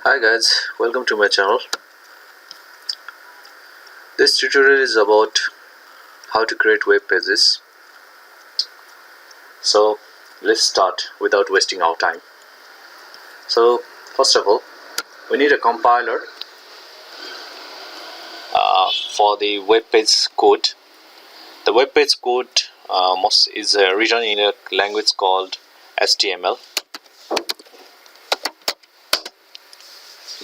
Hi guys, welcome to my channel. This tutorial is about how to create web pages. So let's start without wasting our time. So first of all, we need a compiler for the web page code. The web page code is written in a language called HTML.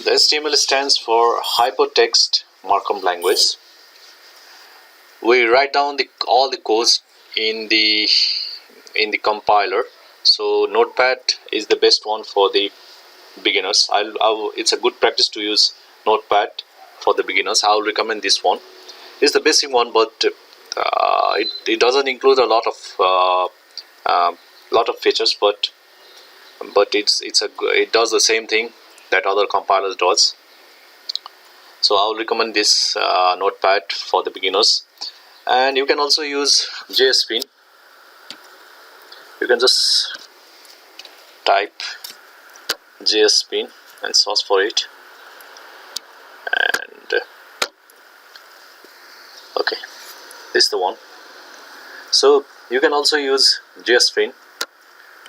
The HTML stands for Hypertext Markup Language. We write down all the codes in the compiler. So Notepad is the best one for the beginners. It's a good practice to use Notepad for the beginners. I'll recommend this one. It's the basic one, but it doesn't include a lot of features, but it does the same thing that other compilers does. So I'll recommend this Notepad for the beginners. And you can also use JSPin. You can just type JSPin and search for it, and okay, this is the one. So you can also use JSPin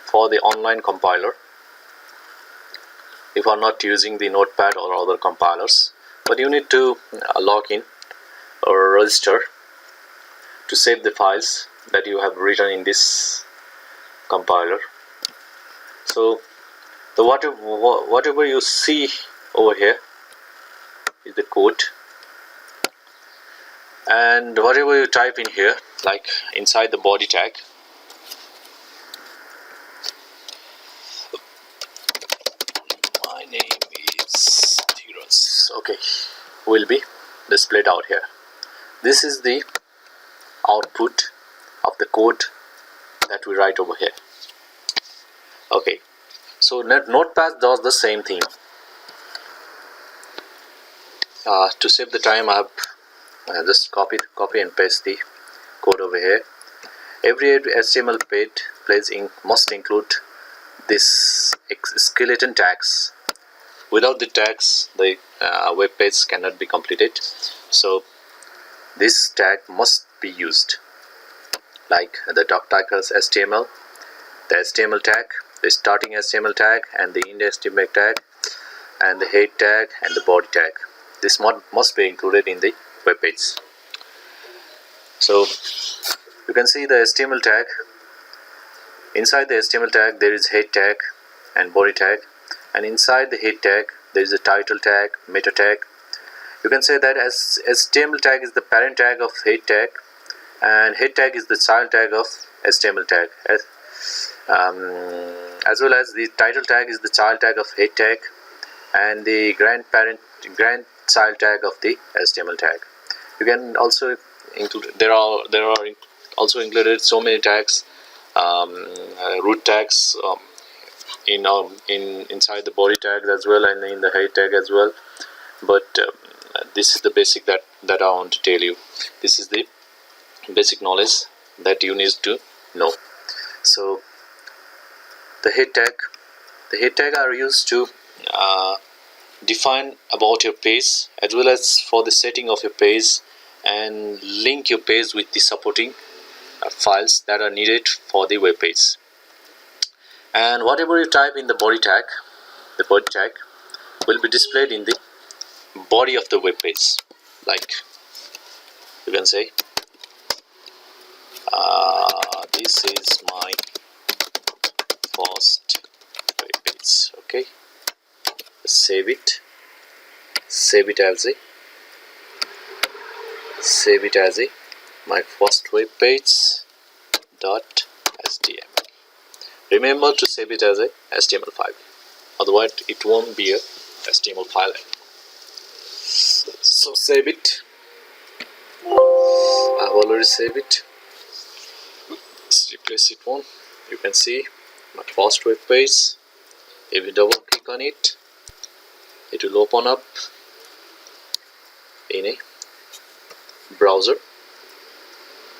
for the online compiler if you are not using the Notepad or other compilers, but you need to log in or register to save the files that you have written in this compiler. So whatever you see over here is the code, and whatever you type in here, like inside the body tag, my name is Theros, okay, will be displayed out here. This is the output of the code that we write over here. Okay, so Notepad does the same thing. To save the time, I have just copy and paste the code over here. Every HTML page must include this skeleton tags. Without the tags, the web page cannot be completed. So this tag must be used, like the doctitles HTML, the HTML tag, the starting HTML tag, and the end HTML tag, and the head tag and the body tag. This must be included in the web page. So you can see the HTML tag. Inside the HTML tag there is head tag and body tag, and inside the head tag there is a title tag, meta tag. You can say that as HTML tag is the parent tag of head tag, and head tag is the child tag of HTML tag, as well as the title tag is the child tag of head tag, and the grandchild tag of the HTML tag. You can also include, there are also included so many tags, root tags inside the body tags as well, and in the head tag as well. But this is the basic that I want to tell you. This is the basic knowledge that you need to know. So the head tag are used to define about your page, as well as for the setting of your page, and link your page with the supporting files that are needed for the web page. And whatever you type in the body tag will be displayed in the body of the web page. Like you can say, this is my first web page. Okay, save it as a my first web page .html. Remember to save it as a HTML file, otherwise it won't be a HTML file. So save it. I've already saved it. Let's replace it one. You can see my first web page. If you double click on it, it will open up in a browser.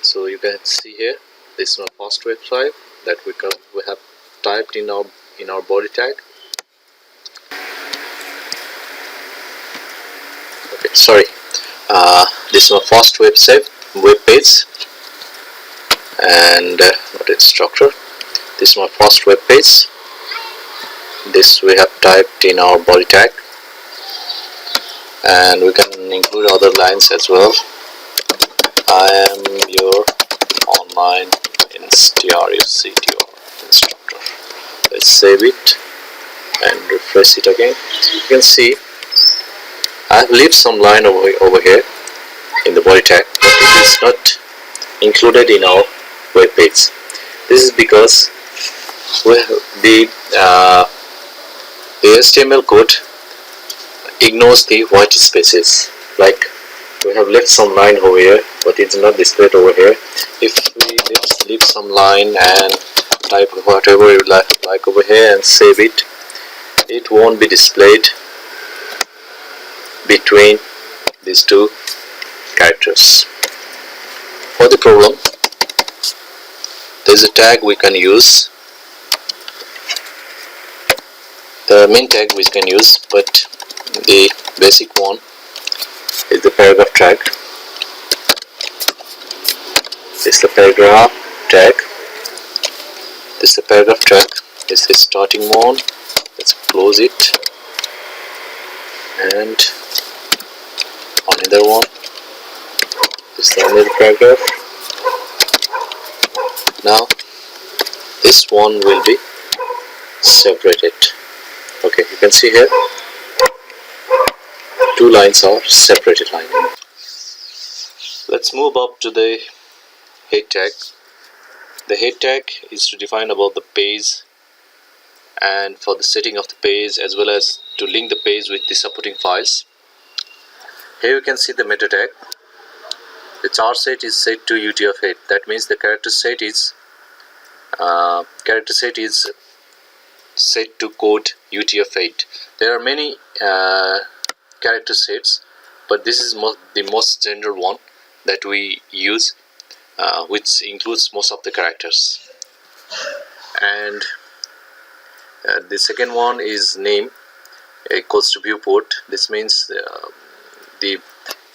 So you can see here, this is my first website that we have typed in our body tag. Okay, sorry. This is my first web page, and what is structure? This is my first web page. This we have typed in our body tag, and we can include other lines as well. I am your online instructor. Let's save it and refresh it again. You can see I have left some line over here in the body tag, but it is not included in our web page. This is because the HTML code ignores the white spaces. Like we have left some line over here, but it's not displayed over here. If we leave some line and type whatever you like over here and save it, it won't be displayed between these two characters. For the problem, there's a tag we can use, the main tag we can use, but the basic one is the paragraph tag. This is the paragraph tag. This is the paragraph tag. This is the starting one. Let's close it. And another one. This is another paragraph. Now this one will be separated. Okay, you can see here two lines are separated line. Let's move up to the head tag. The head tag is to define about the page and for the setting of the page, as well as to link the page with the supporting files. Here you can see the meta tag. The char set is set to UTF-8. That means the character set is set to code UTF-8. There are many character sets, but this is the most general one that we use, which includes most of the characters. And the second one is name equals to viewport. This means the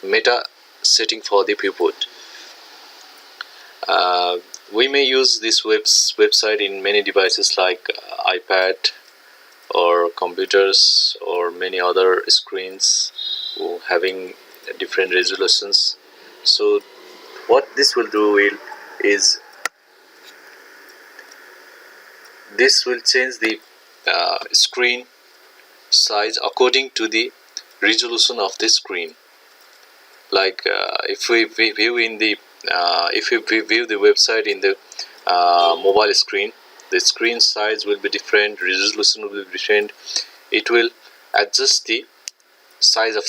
meta setting for the viewport. We may use this website in many devices like iPad or computers or many other screens having different resolutions. So what this will do is this will change the screen size according to the resolution of the screen. Like if we view the website in the mobile screen, the screen size will be different, resolution will be different. It will adjust the size of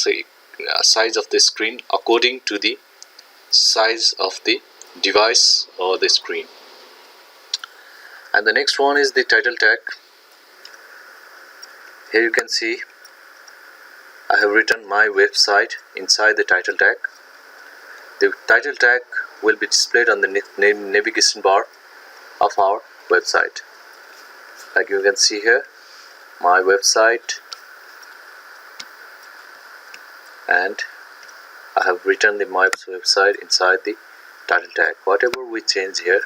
the screen according to the size of the device or the screen. And the next one is the title tag. Here you can see I have written my website inside the title tag. The title tag will be displayed on the navigation bar of our website. Like you can see here, my website, and I have written my website inside the title tag. Whatever we change here,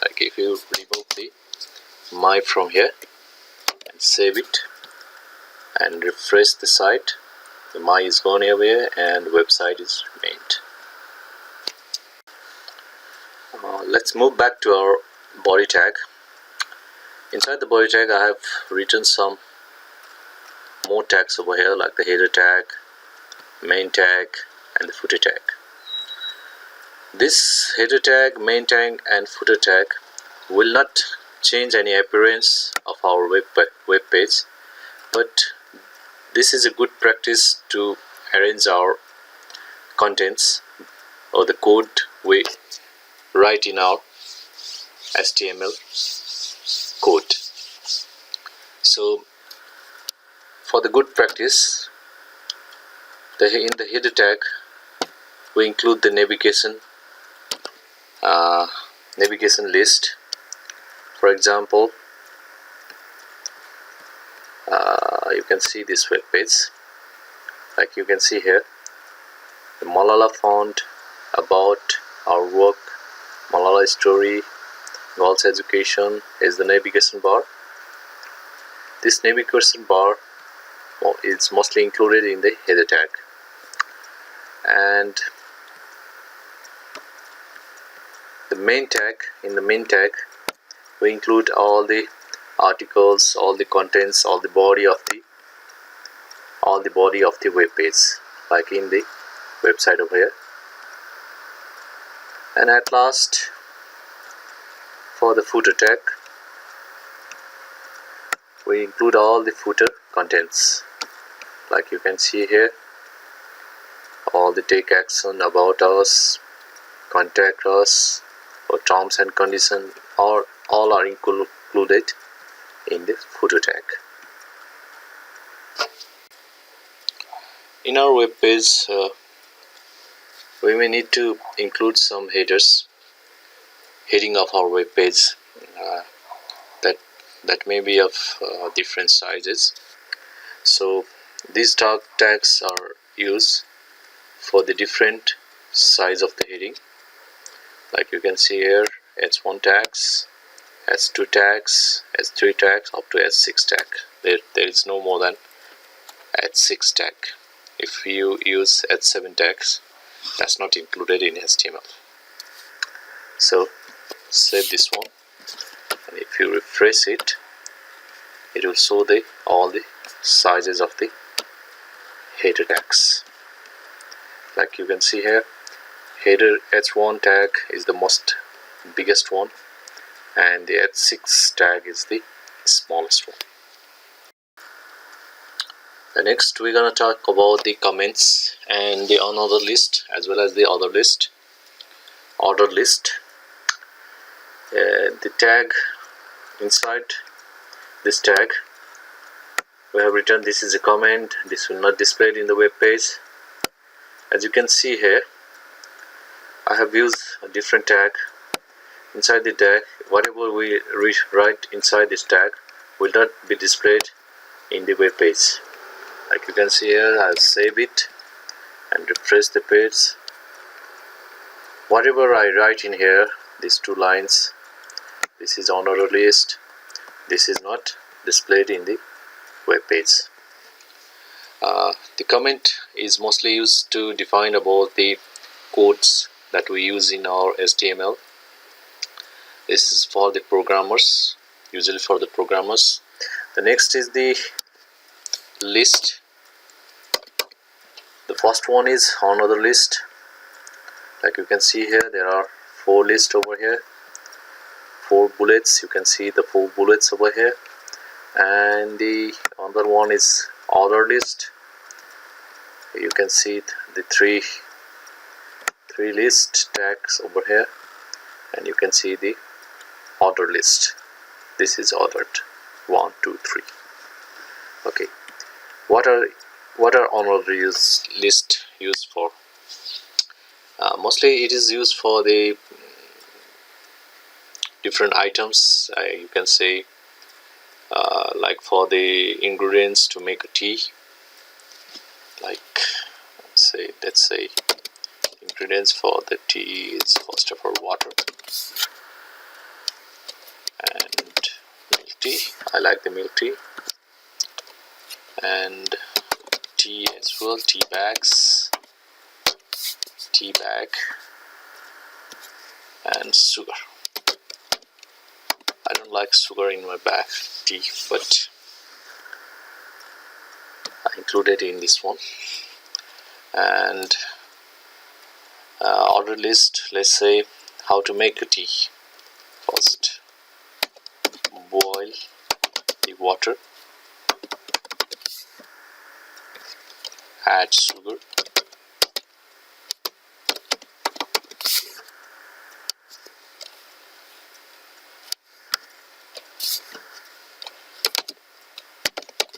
like if you remove the my from here and save it and refresh the site, the my is gone away and website is remained. Let's move back to our body tag. Inside the body tag I have written some more tags over here, like the header tag, main tag and the footer tag. This header tag, main tag and footer tag will not change any appearance of our web page, but this is a good practice to arrange our contents or the code we write in our HTML code. So for the good practice, in the header tag we include the navigation list. For example, you can see this web page, like you can see here, the Malala font, about our work, Malala story, girls education is the navigation bar. This navigation bar is mostly included in the header tag, and the main tag. In the main tag we include all the articles, all the contents, all the body of the web page, like in the website over here. And at last, for the footer tag, we include all the footer contents, like you can see here, all the take action, about us, contact us, or terms and conditions, all are included in the footer tag. In our web page, we may need to include some headers, heading of our web page, that may be of different sizes. So these tags are used for the different size of the heading, like you can see here, H1 tags, H2 tags, H3 tags, up to H6 tag. There is no more than H6 tag. If you use H7 tags, that's not included in HTML. So save this one, and if you refresh it, it will show all the sizes of the header tags. Like you can see here, header H1 tag is the biggest one, and the H6 tag is the smallest one. The next we're gonna talk about the comments and the another list, as well as the other list, order list. The tag inside this tag, we have written this is a comment, this will not display it in the web page. As you can see here, I have used a different tag. Inside the tag, whatever we write inside this tag will not be displayed in the web page. Like you can see here, I'll save it and refresh the page. Whatever I write in here, these two lines, this is on order list, this is not displayed in the web page. The comment is mostly used to define about the codes that we use in our HTML. This is for the programmers, usually for the programmers. The next is the list. The first one is on other list. Like you can see here, there are 4 lists over here, 4 bullets. You can see the 4 bullets over here, and the other one is order list. You can see the three list tags over here, and you can see the order list. This is ordered 1, 2, 3. Okay, what are order list used for? Mostly it is used for the different items. You can say like for the ingredients to make a tea. Like let's say ingredients for the tea is first of all water and milk tea. I like the milk tea, and tea as well, tea bags, tea bag, and sugar. I don't like sugar in my bag tea, but I included in this one. And order list, let's say how to make a tea. First, boil the water, add sugar,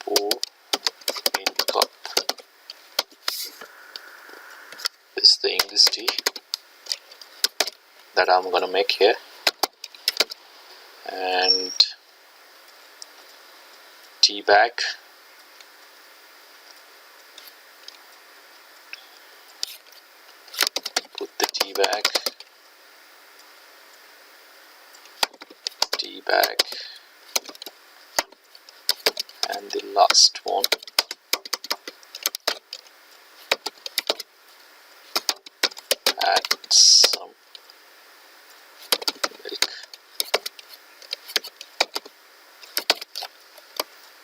pour in cup. This is the English tea that I'm gonna make here, and tea bag, tea bag, and the last one add some milk.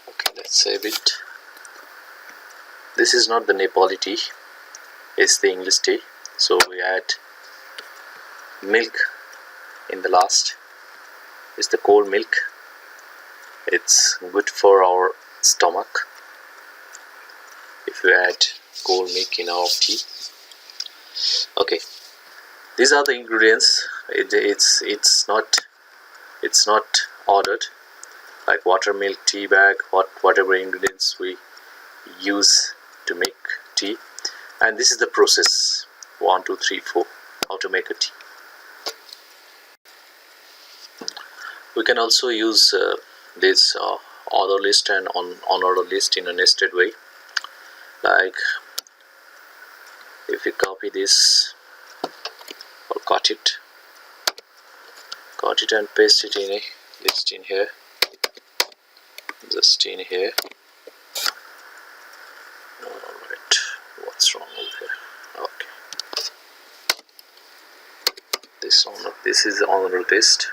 Okay, let's save it. This is not the Nepali tea, it's the English tea, so we add milk in the last. It's the cold milk. It's good for our stomach if we add cold milk in our tea. Okay, these are the ingredients. It's not ordered, like buttermilk, tea bag, whatever ingredients we use to make tea. And this is the process: 1, 2, 3, 4, how to make a tea. We can also use this order list and on order list in a nested way. Like if you copy this or cut it and paste it in a list in here, just in here. Alright, what's wrong over here? Okay, this is the order list.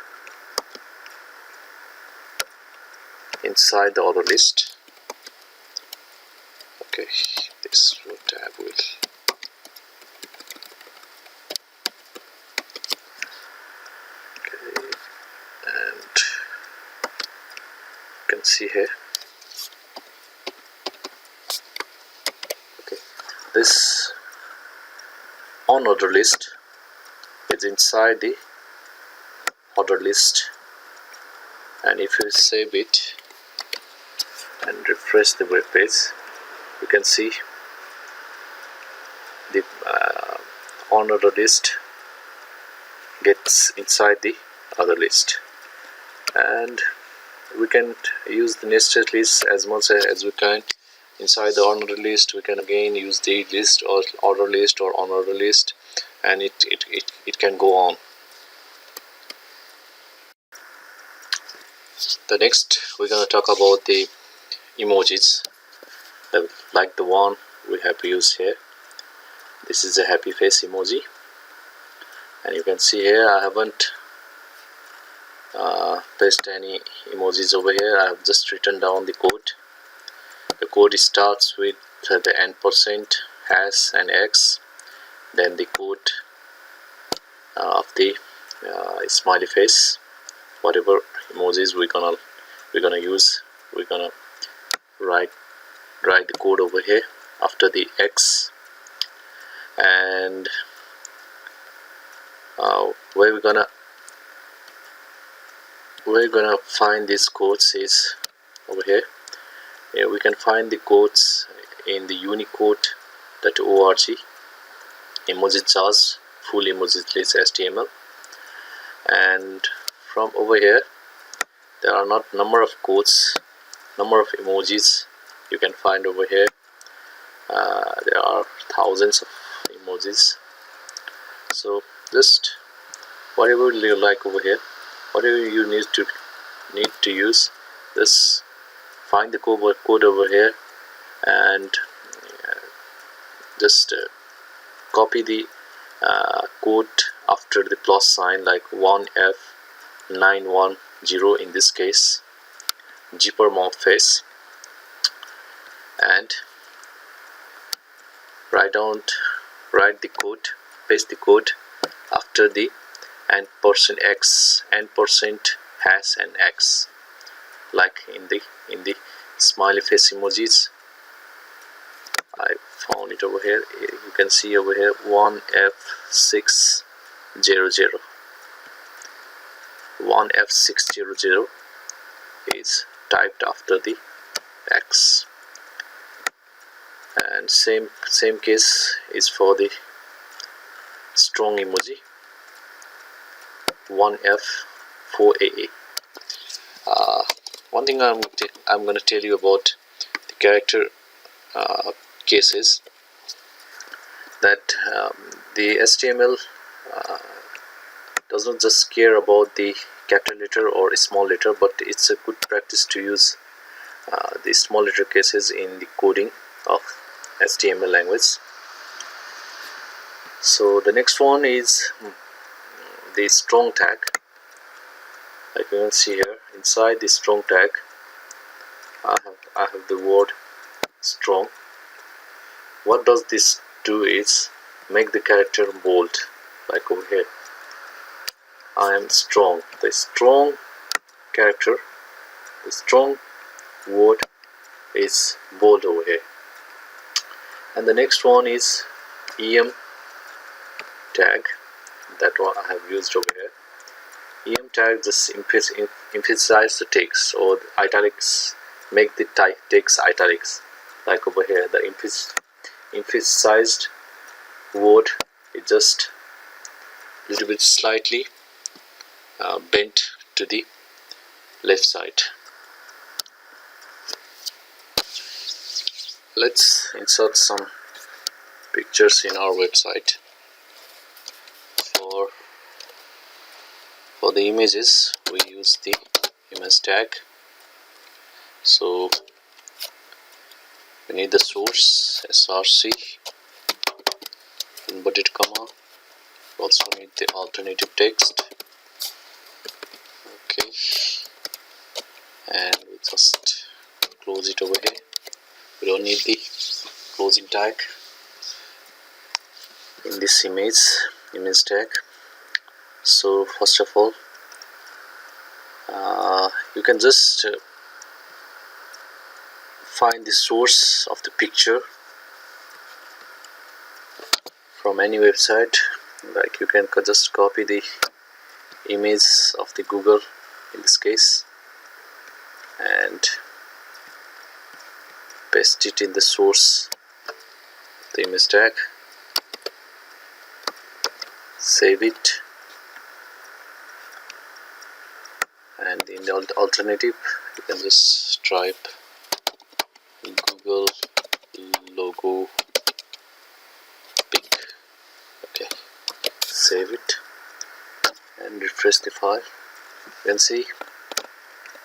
Inside the other list, okay, this tab will okay, and you can see here. Okay, this on order list is inside the order list, and if you save it and refresh the web page, you can see the on order list gets inside the other list, and we can use the nested list as much as we can. Inside the on order list, we can again use the list or order list or on order list, and it can go on. The next, we're going to talk about the emojis, like the one we have used here. This is a happy face emoji, and you can see here I haven't pasted any emojis over here. I have just written down the code. The code starts with the %, hash and X, then the code of the smiley face. Whatever emojis we're gonna use, we're gonna write the code over here after the X, and where we're gonna find these codes is over here. We can find the codes in the unicode.org emoji charts full emojis list HTML, and from over here there are not number of codes, number of emojis you can find over here. There are thousands of emojis, so just whatever you like over here, whatever you need to use, just find the code over here and just copy the code after the plus sign, like 1F910 in this case, Jeeper mouth face, and write the code, paste the code after the %X, hash and X, like in the smiley face emojis. I found it over here. You can see over here 1F600. 1F600 is typed after the X, and same case is for the strong emoji, 1F4AA. One thing I'm going to tell you about the character cases, that the HTML does not just care about the capital letter or small letter, but it's a good practice to use the small letter cases in the coding of HTML language. So the next one is the strong tag. Like you can see here, inside the strong tag I have the word strong. What does this do is make the character bold, like over here. I am strong. The strong character, the strong word is bold over here. And the next one is em tag. That one I have used over here. Em tag just emphasize the text, or the italics, make the text italics, like over here. The emphasized word is just a little bit slightly bent to the left side. Let's insert some pictures in our website. For the images, we use the image tag. So we need the source src, inverted comma. We also need the alternative text. Okay, and we just close it over here. We don't need the closing tag in this image tag. So first of all, you can just find the source of the picture from any website. Like you can just copy the image of the Google in this case and paste it in the source of the image tag. Save it, and in the alternative you can just type Google logo pic. Okay, save it and refresh the file. You can see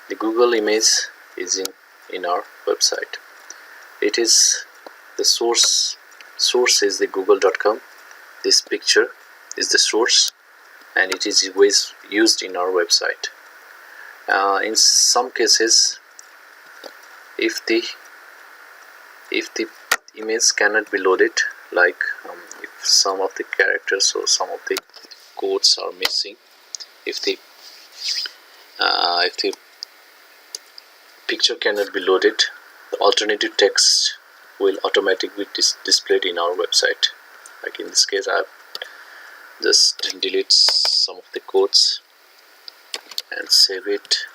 the Google image is in our website. It is the source is the google.com. This picture is the source, and it is always used in our website. In some cases, if the image cannot be loaded, like if some of the characters or some of the codes are missing, if the picture cannot be loaded, the alternative text will automatically be displayed in our website. Like in this case, I have just delete some of the codes and save it.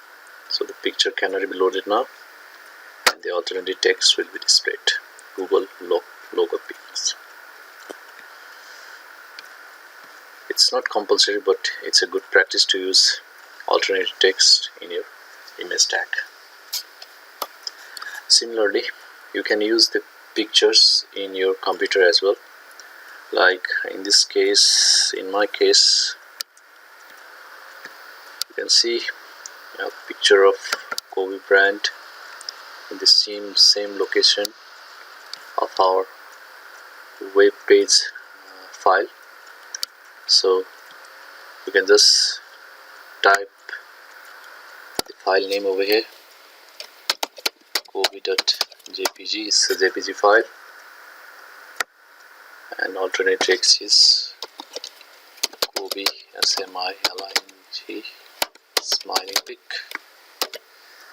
So the picture cannot be loaded now, and the alternative text will be displayed. Google logo pics. It's not compulsory, but it's a good practice to use alternative text in your image tag. Similarly, you can use the pictures in your computer as well. Like in this case, in my case, you can see a picture of Kobe Bryant in the same location of our web page file. So you can just type the file name over here. Kobe.jpg is a JPG file, and alternate text is Kobe SMILING smiling pic.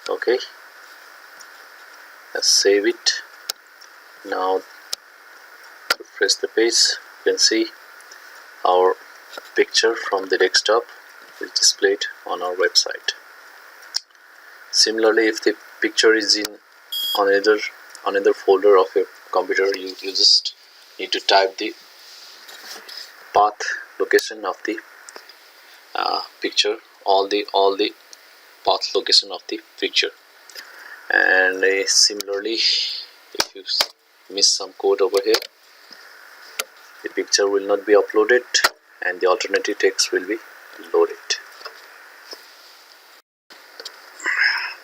Okay, let's save it. Now refresh the page. You can see our picture from the desktop is displayed on our website. Similarly, if the picture is in another folder of your computer, you just need to type the path location of the picture, all the path location of the picture. And similarly, if you miss some code over here, the picture will not be uploaded, and the alternative text will be loaded.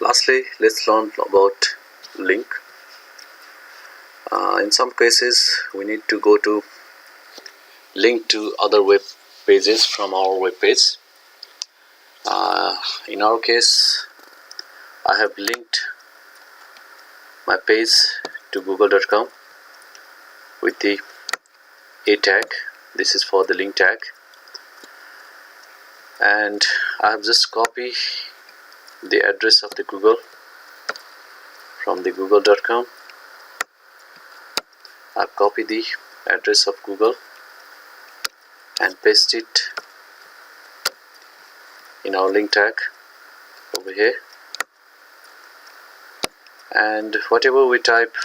Lastly, let's learn about link. In some cases we need to go to link to other web pages from our web page. In our case, I have linked my page to google.com with the a tag. This is for the link tag, and I have just copied the address of the Google from the google.com. I copy the address of Google and paste it in our link tag over here, and whatever we type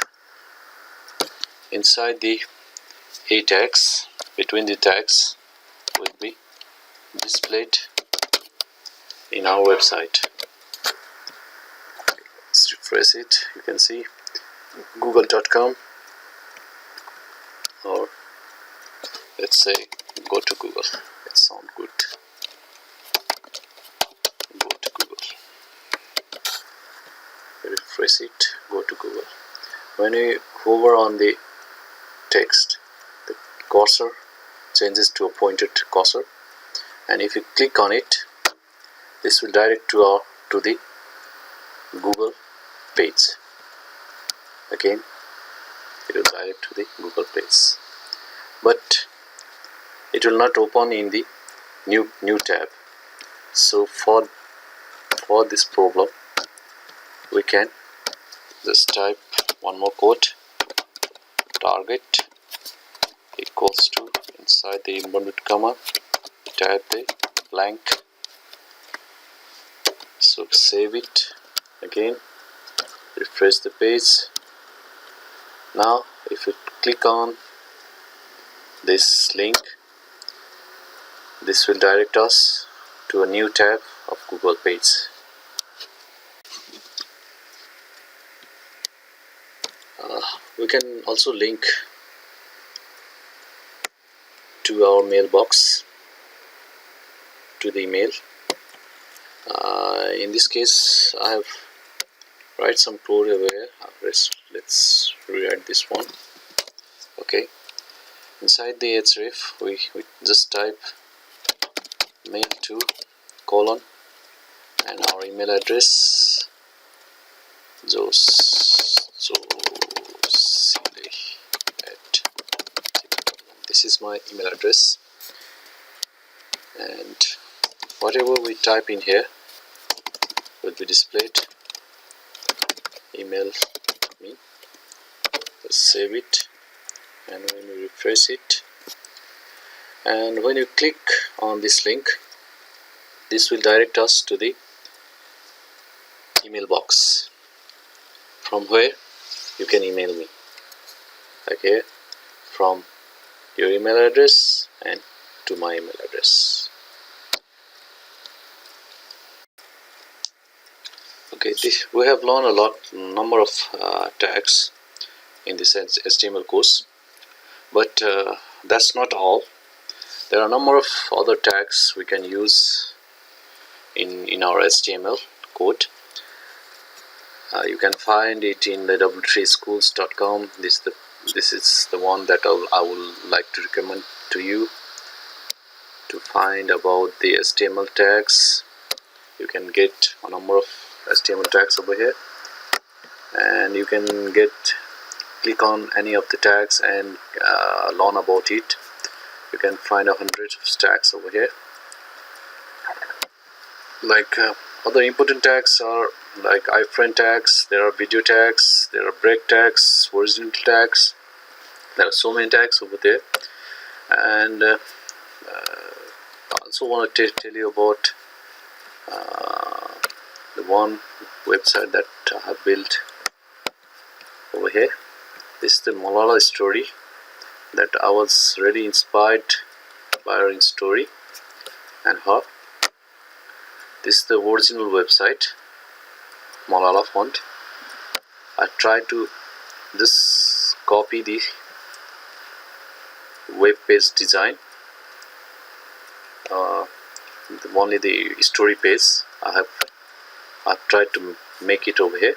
inside the a tags, between the tags, will be displayed in our website. Let's refresh it. You can see google.com, or let's say go to Google. It sounds good. Go to Google. Refresh it. Go to Google. When you hover on the text, the cursor changes to a pointed cursor, and if you click on it, this will direct to the Google page. Again, it will direct to the Google page, but it will not open in the new tab. So for this problem, we can just type one more code: target equals to, inside the inverted comma, type the blank. So save it. Again, refresh the page. Now if you click on this link, this will direct us to a new tab of Google page. We can also link to our mailbox, to the email. In this case, I have write some code over here. Let's rewrite this one. Okay, inside the href, we just type mail to colon and our email address, this is my email address, and whatever we type in here will be displayed. Email me. Let's save it, and when you refresh it, and when you click on this link, this will direct us to the email box, from where you can email me. Okay, from your email address and to my email address. Okay, we have learned a number of tags in this HTML course, but that's not all. There are a number of other tags we can use in our HTML code. You can find it in the w3schools.com. This is the one that I would like to recommend to you to find about the HTML tags. You can get a number of HTML tags over here, and you can click on any of the tags and learn about it. You can find 100 of tags over here. Like other important tags are like iframe tags, there are video tags, there are break tags, horizontal tags. There are so many tags over there, and I also want to tell you about the one website that I have built over here. This is the Malala story that I was really inspired by her story and her. This is the original website, Malala font. I tried to just copy the web page design only the story page. I've tried to make it over here.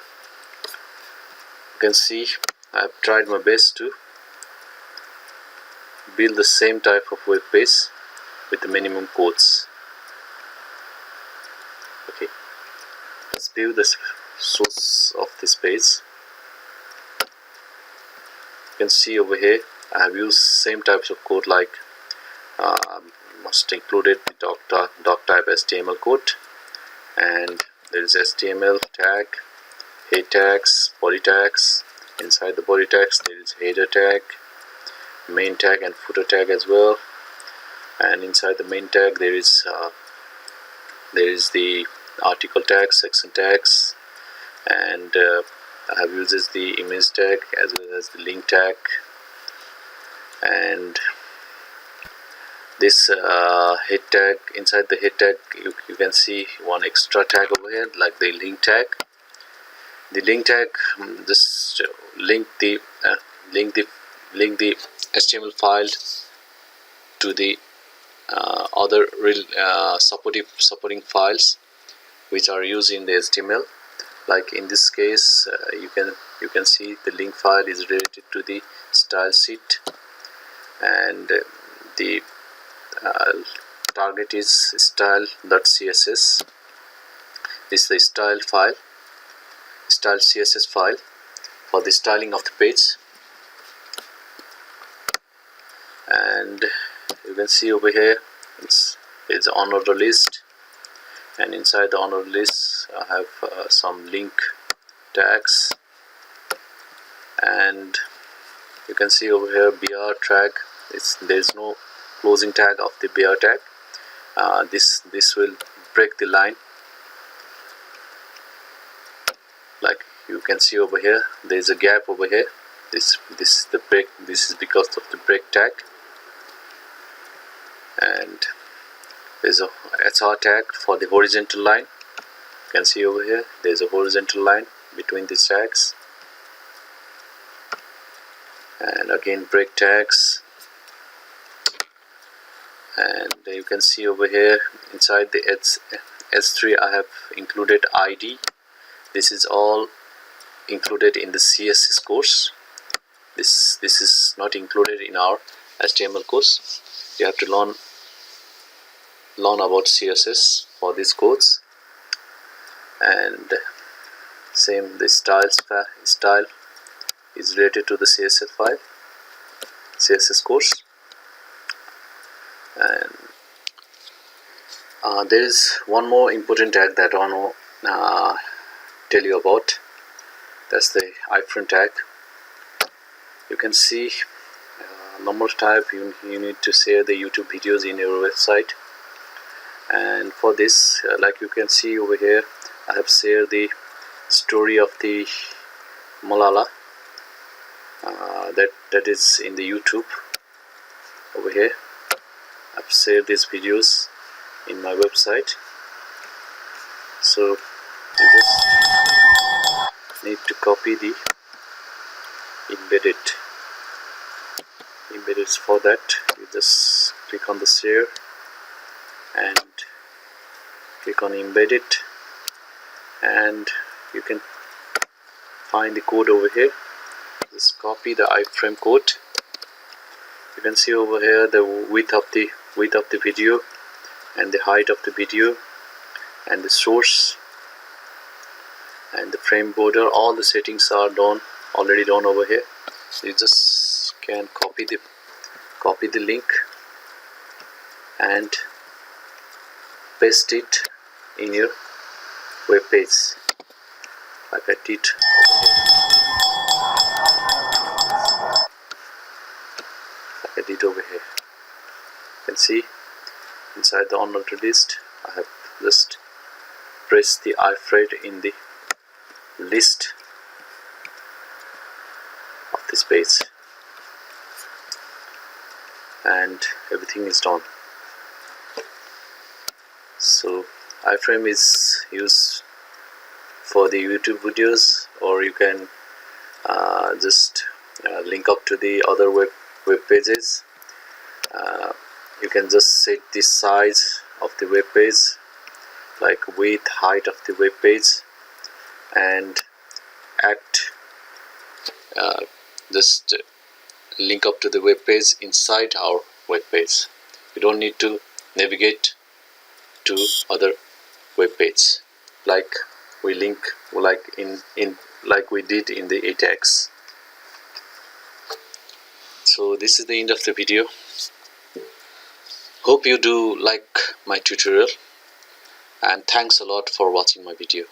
You can see I've tried my best to build the same type of web page with the minimum codes. Okay, let's view the source of this page. You can see over here I have used same types of code, like must included the doc type HTML code, and there is HTML tag, head tags, body tags. Inside the body tags there is header tag, main tag and footer tag as well, and inside the main tag there is the article tag, section tags, and I have uses the image tag as well as the link tag. And this head tag, inside the head tag you can see one extra tag over here, like the link tag. The link tag just link the HTML file to the other supporting files which are used in the HTML. Like in this case, you can see the link file is related to the style sheet, and the target is style.css. This is the style CSS file for the styling of the page. And you can see over here it's on order list, and inside the on order list I have some link tags, and you can see over here BR tag. There's no closing tag of the BR tag. This will break the line. Like you can see over here, there's a gap over here. This is the break. This is because of the break tag. And there's a HR tag for the horizontal line. You can see over here there's a horizontal line between these tags, and again break tags. And you can see over here inside the S3 I have included ID. This is all included in the CSS course. This is not included in our HTML course. You have to learn about CSS for these codes. And same, the style is related to the CSS course. And there is one more important tag that I want to tell you about. That's the iframe tag. You can see normal type you need to share the YouTube videos in your website, and for this like you can see over here I have shared the story of the Malala that is in the YouTube. Over here I've shared these videos in my website, so you just need to copy the embedded. For that you just click on the share and click on embedded, and you can find the code over here. Just copy the iframe code. You can see over here the width of the video and the height of the video and the source and the frame border. All the settings are already done over here. So you just can copy the link and paste it in your web page, like I did over here. You can see inside the unordered list I have just pressed the iframe in the list of this page, and everything is done. So iframe is used for the YouTube videos, or you can just link up to the other web pages. you can just set the size of the web page, like width, height of the web page, and add just link up to the web page inside our web page. You don't need to navigate to other web page like we link like like we did in the ATAX. So this is the end of the video. Hope you do like my tutorial, and thanks a lot for watching my video.